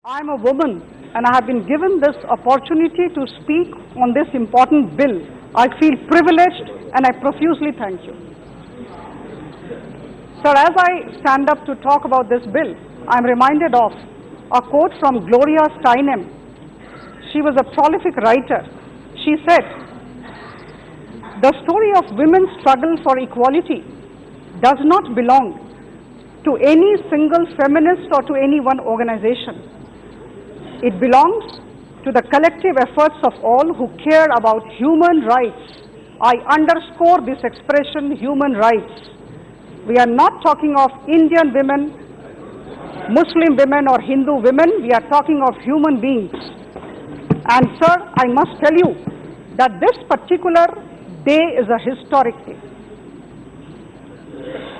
I'm a woman and I have been given this opportunity to speak on this important bill. I feel privileged and I profusely thank you. Sir, as I stand up to talk about this bill, I'm reminded of a quote from Gloria Steinem. She was a prolific writer. She said, "The story of women's struggle for equality does not belong to any single feminist or to any one organization. It belongs to the collective efforts of all who care about human rights." I underscore this expression, human rights. We are not talking of Indian women, Muslim women or Hindu women. We are talking of human beings. And sir, I must tell you that this particular day is a historic day.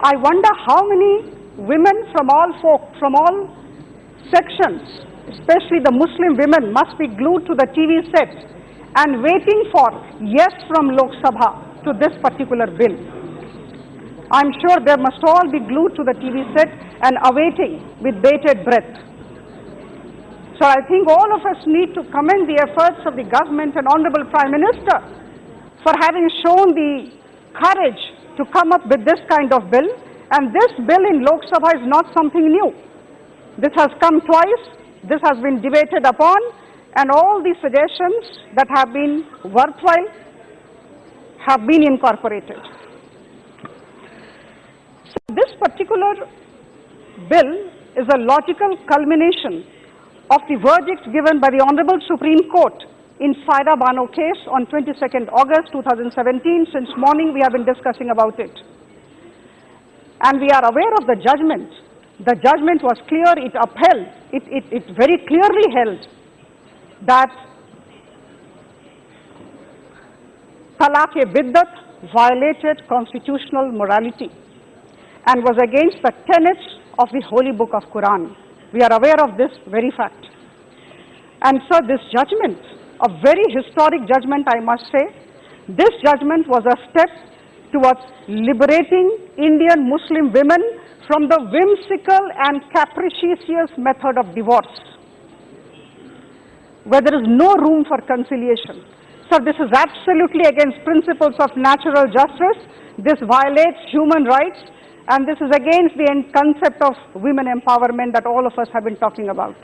I wonder how many women from all sections, especially the Muslim women, must be glued to the TV set and waiting for yes from Lok Sabha to this particular bill. I'm sure they must all be glued to the TV set and awaiting with bated breath. So I think all of us need to commend the efforts of the government and Honorable Prime Minister for having shown the courage to come up with this kind of bill. And this bill in Lok Sabha is not something new. This has come twice. This has been debated upon, and all the suggestions that have been worthwhile have been incorporated. So this particular bill is a logical culmination of the verdict given by the Honorable Supreme Court in Saida Bano case on 22nd August 2017. Since morning we have been discussing about it. And we are aware of the judgment. The judgment was clear, it upheld, it very clearly held that talak-e-biddat violated constitutional morality and was against the tenets of the holy book of Quran. We are aware of this very fact. And so this judgment, a very historic judgment I must say, this judgment was a step towards liberating Indian Muslim women from the whimsical and capricious method of divorce, where there is no room for conciliation. So this is absolutely against principles of natural justice. This violates human rights, and this is against the concept of women empowerment that all of us have been talking about.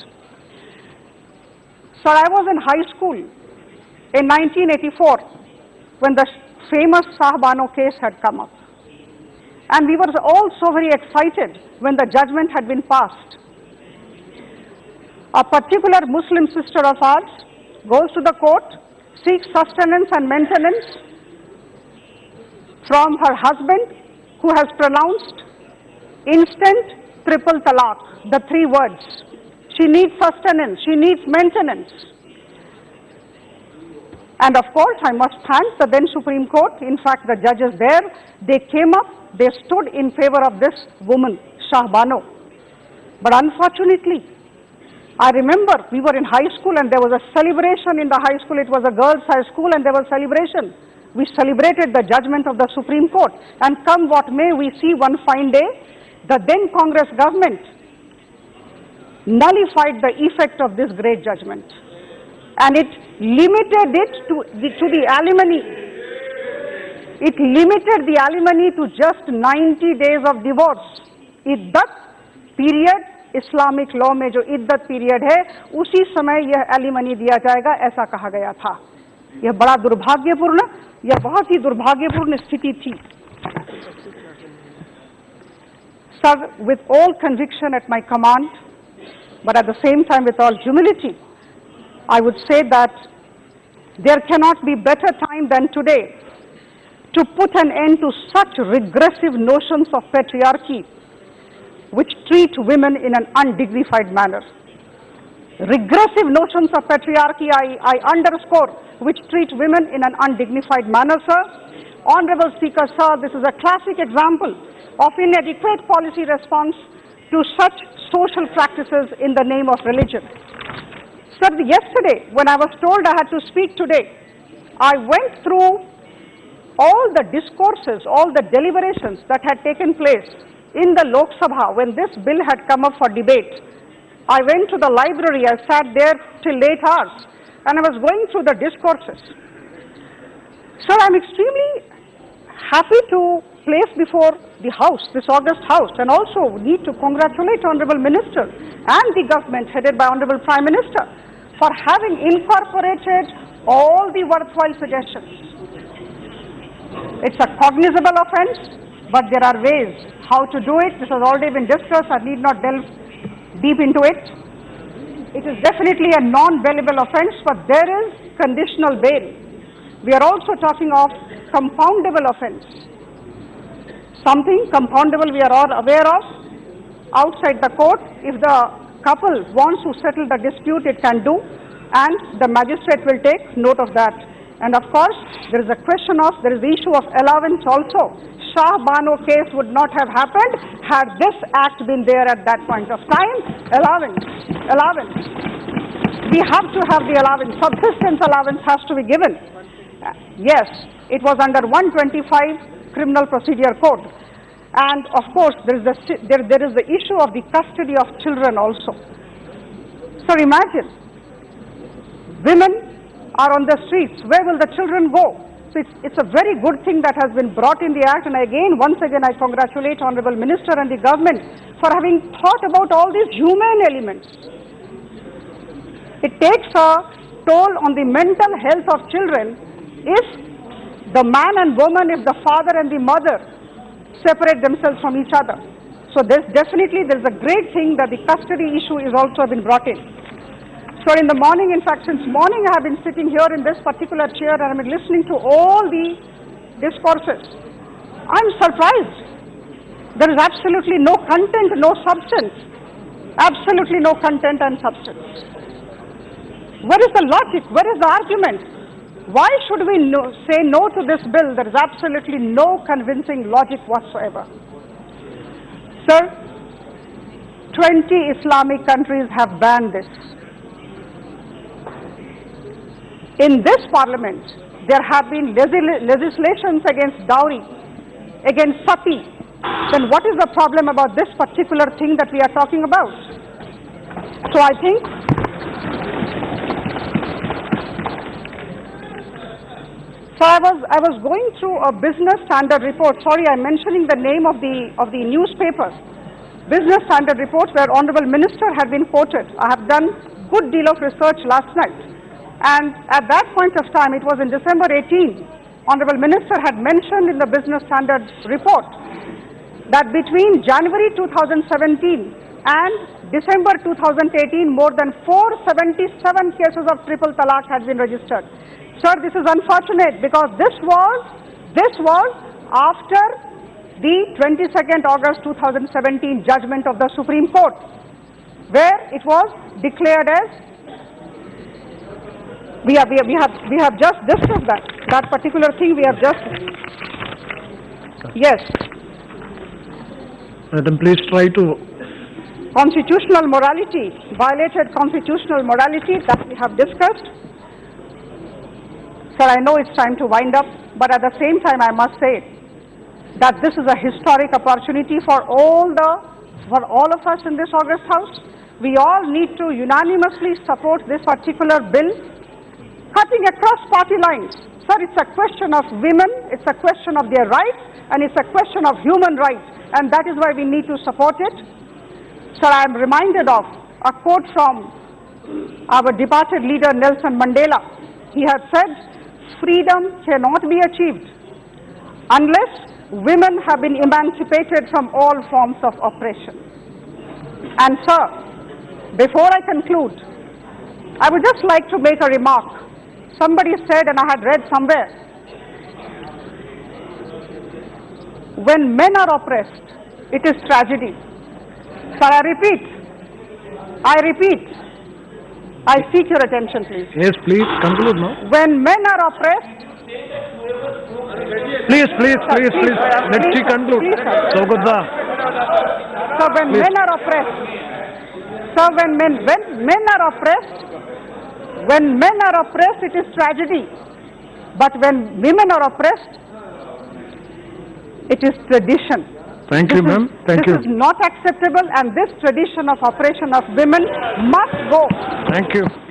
So I was in high school in 1984 when the famous Sahbano case had come up. And we were all so very excited when the judgment had been passed. A particular Muslim sister of ours goes to the court, seeks sustenance and maintenance from her husband, who has pronounced instant triple talaq, the three words. She needs sustenance, she needs maintenance. And of course, I must thank the then Supreme Court. In fact, the judges there, they came up, they stood in favor of this woman, Shahbano. But unfortunately, I remember we were in high school and there was a celebration in the high school. It was a girls' high school and there was celebration. We celebrated the judgment of the Supreme Court. And come what may, we see one fine day, the then Congress government nullified the effect of this great judgment. And it limited it to the alimony. It limited the alimony to just 90 days of divorce. Iddat period, Islamic law में जो इद्दत period है, उसी समय यह alimony दिया जाएगा, ऐसा कहा गया था। यह बड़ा दुर्भाग्यपूर्ण, यह बहुत ही दुर्भाग्यपूर्ण स्थिति थी। Sir, with all conviction at my command, but at the same time with all humility, I would say that there cannot be better time than today to put an end to such regressive notions of patriarchy which treat women in an undignified manner. Regressive notions of patriarchy, I underscore, which treat women in an undignified manner, sir. Honorable Speaker, sir, this is a classic example of inadequate policy response to such social practices in the name of religion. Sir, yesterday, when I was told I had to speak today, I went through all the discourses, all the deliberations that had taken place in the Lok Sabha when this bill had come up for debate. I went to the library, I sat there till late hours, and I was going through the discourses. So I'm extremely happy to place before the House, this august House, and also need to congratulate Honorable Minister and the government headed by Honorable Prime Minister for having incorporated all the worthwhile suggestions. It's a cognizable offense, but there are ways how to do it. This has already been discussed. I need not delve deep into it. It is definitely a non-bailable offense, but there is conditional bail. We are also talking of compoundable offense. Something compoundable we are all aware of outside the court. If the couple wants to settle the dispute, it can do, and the magistrate will take note of that. And of course, there is a question of, there is the issue of allowance also. Shah Bano case would not have happened had this act been there at that point of time. Allowance. We have to have the allowance. Subsistence allowance has to be given. Yes, it was under 125 Criminal Procedure Code. And of course, there is the issue of the custody of children also. So imagine, women are on the streets. Where will the children go? So it's a very good thing that has been brought in the act, and once again I congratulate Honorable Minister and the government for having thought about all these human elements. It takes a toll on the mental health of children if the man and woman, if the father and the mother separate themselves from each other. So there's a great thing that the custody issue is also been brought in. So in the morning, in fact, since morning I have been sitting here in this particular chair and I have been listening to all the discourses. I'm surprised. There is absolutely no content, no substance. Absolutely no content and substance. Where is the logic? Where is the argument? Why should we say no to this bill? There is absolutely no convincing logic whatsoever. Sir, 20 Islamic countries have banned this. In this parliament, there have been legislations against dowry, against sati. Then what is the problem about this particular thing that we are talking about? So I think I was going through a business standard report. Sorry, I'm mentioning the name of the newspaper. Business standard reports where Honorable Minister had been quoted. I have done good deal of research last night. And at that point of time, it was in December 18, Honorable Minister had mentioned in the Business Standard report that between January 2017 and December 2018, more than 477 cases of triple talak had been registered. Sir, this is unfortunate because this was after the 22nd August 2017 judgment of the Supreme Court, where it was declared as we have just discussed that particular thing. We have just yes. Madam, please try to. Constitutional morality, violated constitutional morality that we have discussed. Sir, I know it's time to wind up, but at the same time I must say that this is a historic opportunity for all of us in this august House. We all need to unanimously support this particular bill, cutting across party lines. Sir, it's a question of women, it's a question of their rights, and it's a question of human rights, and that is why we need to support it. Sir, I am reminded of a quote from our departed leader Nelson Mandela. He had said, "Freedom cannot be achieved unless women have been emancipated from all forms of oppression." And sir, before I conclude, I would just like to make a remark. Somebody said, and I had read somewhere, when men are oppressed, it is tragedy. Sir, I repeat, I seek your attention, please. Yes, please, conclude now. When men are oppressed, Please. Let she conclude. Sogodha. So when men are oppressed, when men are oppressed, it is tragedy. But when women are oppressed, it is tradition. Thank you, ma'am. Thank you. This is not acceptable, and this tradition of oppression of women must go. Thank you.